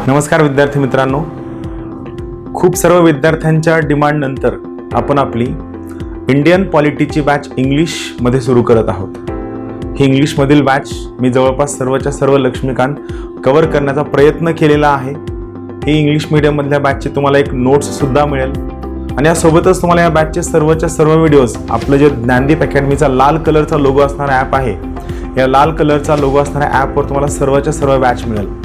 नमस्कार विद्यार्थी मित्रांनो, खूप सर्व विद्यार्थ्यांच्या डिमांड नंतर आपण आपली इंडियन पॉलिटीची बॅच इंग्लिशमध्ये सुरू करत आहोत. ही इंग्लिशमधील बॅच मी जवळपास सर्वच्या सर्व लक्ष्मीकांत कव्हर करण्याचा प्रयत्न केलेला आहे. ही इंग्लिश मीडियममधल्या बॅचची तुम्हाला एक नोट्ससुद्धा मिळेल आणि यासोबतच तुम्हाला या बॅचचे सर्वच्या सर्व व्हिडिओज, आपलं जे ज्ञानदीप अकॅडमीचा लाल कलरचा लोगो असणारा ॲप आहे, या लाल कलरचा लोगो असणाऱ्या ॲपवर तुम्हाला सर्वच्या सर्व बॅच मिळेल.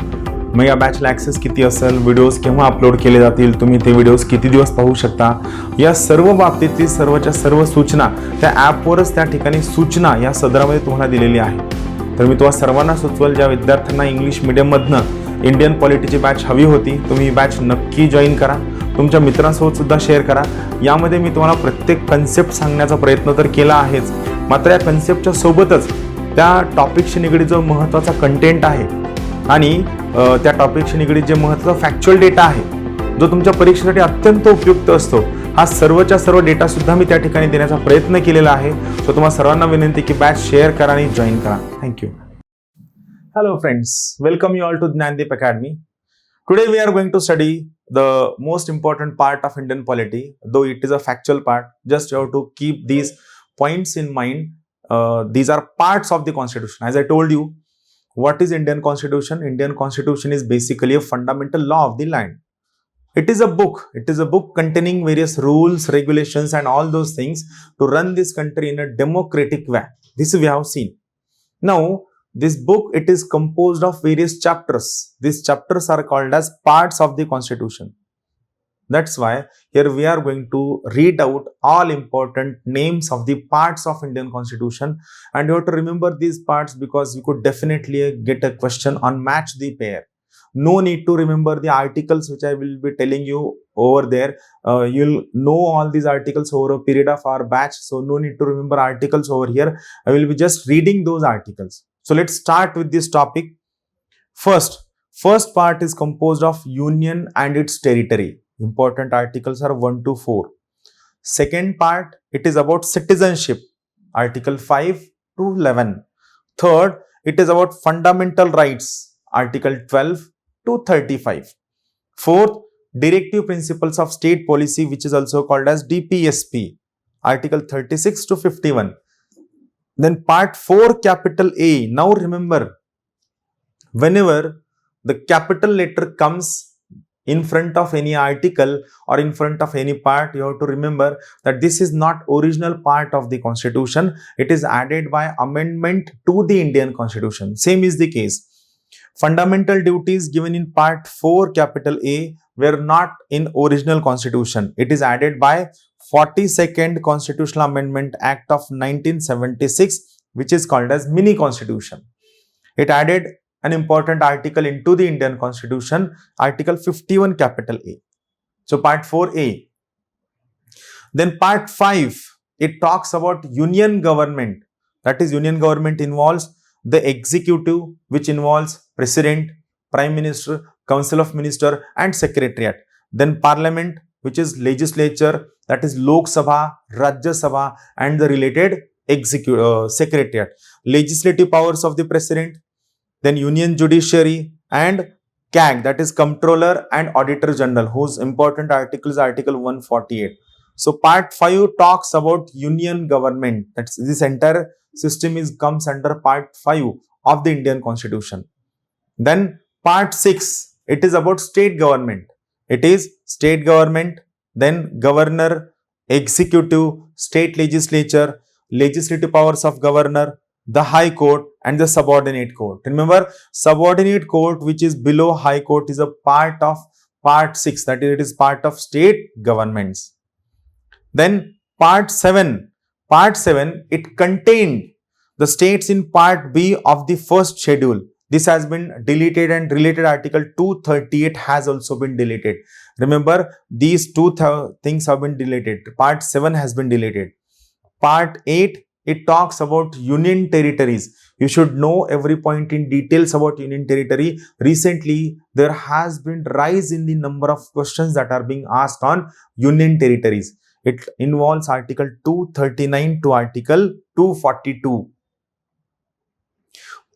मग या बॅचला ॲक्सेस किती असेल, व्हिडिओज केव्हा अपलोड केले जातील, तुम्ही ते व्हिडिओज किती दिवस पाहू शकता, या सर्व बाबतीतली सर्वच्या सर्व सूचना त्या ॲपवरच त्या ठिकाणी सूचना या सदरामध्ये तुम्हाला दिलेली आहे. तर मी तुम्हाला सर्वांना सुचवेल, ज्या विद्यार्थ्यांना इंग्लिश मीडियममधनं इंडियन पॉलिटीची बॅच हवी होती, तुम्ही ही बॅच नक्की जॉईन करा. तुमच्या मित्रांसोबत सुद्धा शेअर करा. यामध्ये मी तुम्हाला प्रत्येक कन्सेप्ट सांगण्याचा प्रयत्न तर केला आहेच, मात्र या कन्सेप्टच्या सोबतच त्या टॉपिकशी निगडीत जो महत्त्वाचा कंटेंट आहे आणि त्या टॉपिकशी निगडीत जे महत्त्वाचा फॅक्च्युअल डेटा आहे, जो तुमच्या परीक्षेसाठी अत्यंत उपयुक्त असतो, हा सर्वच्या सर्व डेटा सुद्धा मी त्या ठिकाणी देण्याचा प्रयत्न केलेला आहे. सो तुम्हाला सर्वांना विनंती की बॅच शेअर करा आणि जॉईन करा. Thank you. Hello friends, welcome you all to Gyandeep academy. Today we are going to study the most important part of Indian polity, though it is a factual part. Just you have to keep these points in mind. These are parts of the constitution. As I told you, what is Indian constitution? Indian constitution is basically a fundamental law of the land. It is a book. It is a book containing various rules, regulations and all those things to run this country in a democratic way. This we have seen. Now, this book, it is composed of various chapters. These chapters are called as parts of the constitution. That's why here we are going to read out all important names of the parts of Indian constitution, and you have to remember these parts because you could definitely get a question on match the pair. No need to remember the articles which I will be telling you over there. You'll know all these articles over a period of our batch, so no need to remember articles over here. I will be just reading those articles. So let's start with this topic. First part is composed of union and its territory. Important articles are 1 to 4. Second part, it is about citizenship. Article 5 to 11. Third, it is about fundamental rights. Article 12 to 35. Fourth, directive principles of state policy, which is also called as DPSP. Article 36 to 51. Then part 4, capital A. Now remember, whenever the capital letter comes in front of any article or in front of any part, you have to remember that this is not original part of the constitution. It is added by amendment to the Indian constitution. Same is the case. Fundamental duties given in part 4, capital A, were not in original constitution. It is added by 42nd Constitutional Amendment Act of 1976, which is called as mini constitution. It added an important article into the Indian constitution, article 51 capital A. So part 4A. Then part 5, it talks about union government. That is, union government involves the executive, which involves president, prime minister, council of minister and secretariat. Then parliament, which is legislature, that is Lok Sabha, Rajya Sabha and the related secretariat. Legislative powers of the president, then union judiciary and CAG, that is Comptroller and Auditor General, whose important article is article 148. So part 5 talks about union government. That's this entire system comes under part 5 of the Indian constitution. Then part 6, it is about state government. It is state government, then governor, executive, state legislature, legislative powers of governor, the high court and the subordinate court. Remember, subordinate court, which is below high court, is a part of part 6, that is, it is part of state governments. Then part 7, it contained the states in part B of the first schedule. This has been deleted and related article 238 has also been deleted. Remember, these two things have been deleted. Part 7 has been deleted. Part 8, it talks about union territories. You should know every point in details about union territory. Recently, there has been rise in the number of questions that are being asked on union territories. It involves article 239 to article 242.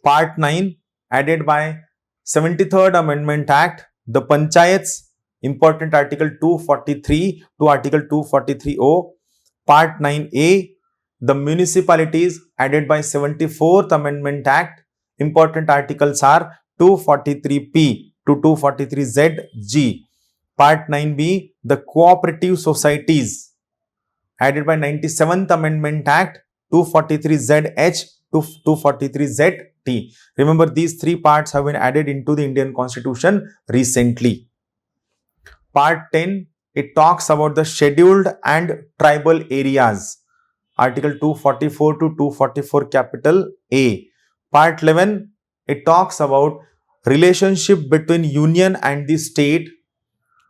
Part 9, added by 73rd Amendment Act, The Panchayats, important Article 243 to Article 243O. Part 9A, the municipalities added by 74th Amendment Act. Important articles are 243P to 243ZG. Part 9B, the cooperative societies added by 97th Amendment Act, 243ZH to 243ZT. Remember, these three parts have been added into the Indian Constitution recently. Part 10, it talks about the scheduled and tribal areas. Article 244 to 244 capital A. Part 11, it talks about relationship between union and the state.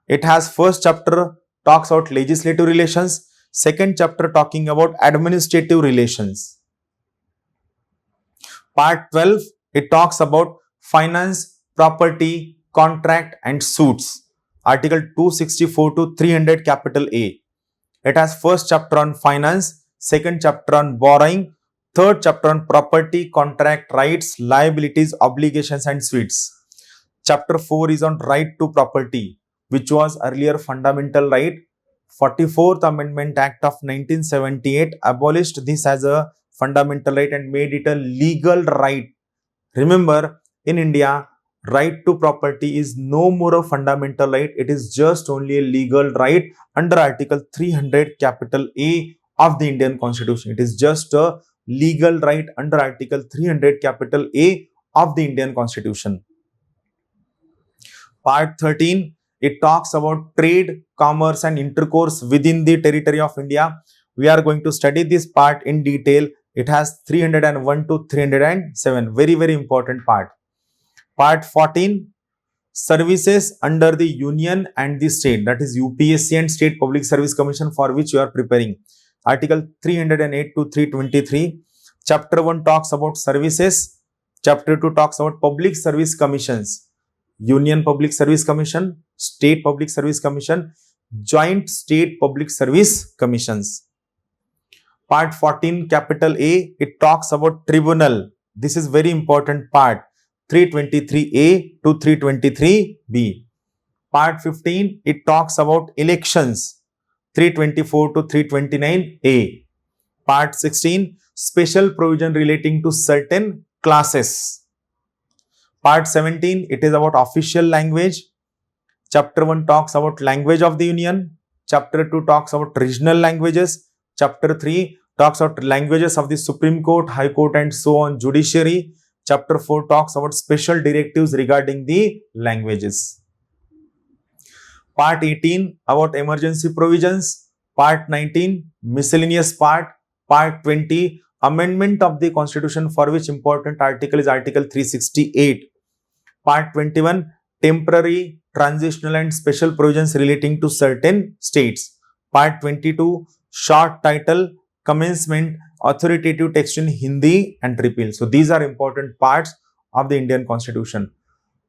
It has first chapter talks about legislative relations, second chapter talking about administrative relations. Part 12, it talks about finance, property, contract and suits. Article 264 to 300 capital A. It has first chapter on finance, second chapter on borrowing, third chapter on property, contract, rights, liabilities, obligations and suits. Chapter 4 is on right to property, which was earlier fundamental right. 44th Amendment Act of 1978 abolished this as a fundamental right and made it a legal right. Remember, in India, right to property is no more a fundamental right. It is just only a legal right under Article 300 capital A of the Indian Constitution. It is just a legal right under Article 300 capital A of the Indian Constitution. Part 13, it talks about trade, commerce and intercourse within the territory of India. We are going to study this part in detail. It has 301 to 307. Very, very important part. Part 14, services under the union and the state, that is UPSC and State Public Service Commission, for which you are preparing. Article 308 to 323. Chapter 1 talks about services. Chapter 2 talks about public service commissions. Union Public Service Commission, State Public Service Commission, Joint State Public Service Commissions. Part 14 capital A, it talks about tribunal. This is very important part. 323A to 323B. Part 15, it talks about elections. 324 to 329A. Part 16, special provision relating to certain classes. Part 17, it is about official language. Chapter 1 talks about language of the union. Chapter 2 talks about regional languages. Chapter 3 talks about languages of the Supreme Court, High Court and so on, judiciary. Chapter 4 talks about special directives regarding the languages. Part 18 about emergency provisions. Part 19 miscellaneous part. Part 20 amendment of the Constitution, for which important article is Article 368. Part 21 temporary, transitional and special provisions relating to certain states. Part 22 short title, commencement, authoritative text in Hindi and repeal. So these are important parts of the Indian Constitution.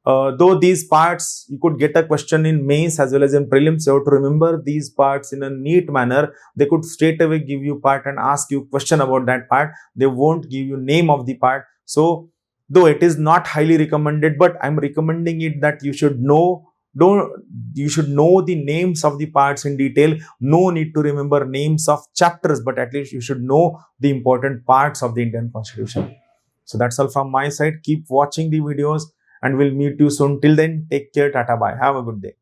Though these parts, you could get a question in mains as well as in prelims, you have to remember these parts in a neat manner. They could straight away give you part and ask you question about that part. They won't give you name of the part. So though it is not highly recommended, but I'm recommending it that you should know the names of the parts in detail. No need to remember names of chapters, but at least you should know the important parts of the Indian Constitution. So that's all from my side. Keep watching the videos and we'll meet you soon. Till then, take care. Tata, bye. Have a good day.